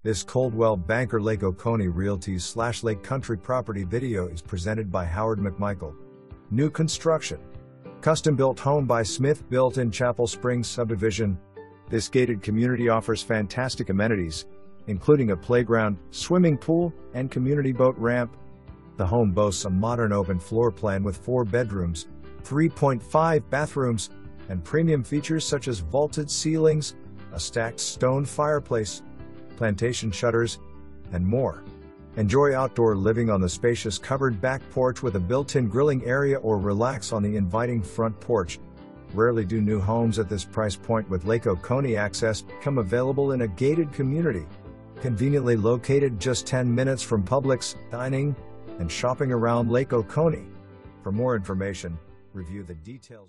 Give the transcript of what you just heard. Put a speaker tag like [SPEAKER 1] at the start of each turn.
[SPEAKER 1] This Coldwell Banker Lake Oconee Realty/Lake Country property video is presented by Howard McMichael. New construction. Custom-built home by SmithBuilt in Chapel Springs subdivision. This gated community offers fantastic amenities, including a playground, swimming pool, and community boat ramp. The home boasts a modern open floor plan with 4 bedrooms, 3.5 bathrooms, and premium features such as vaulted ceilings, a stacked stone fireplace, plantation shutters, and more. Enjoy outdoor living on the spacious covered back porch with a built-in grilling area or relax on the inviting front porch. Rarely do new homes at this price point with Lake Oconee access become available in a gated community. Conveniently located just 10 minutes from Publix, dining, and shopping around Lake Oconee. For more information, review the details.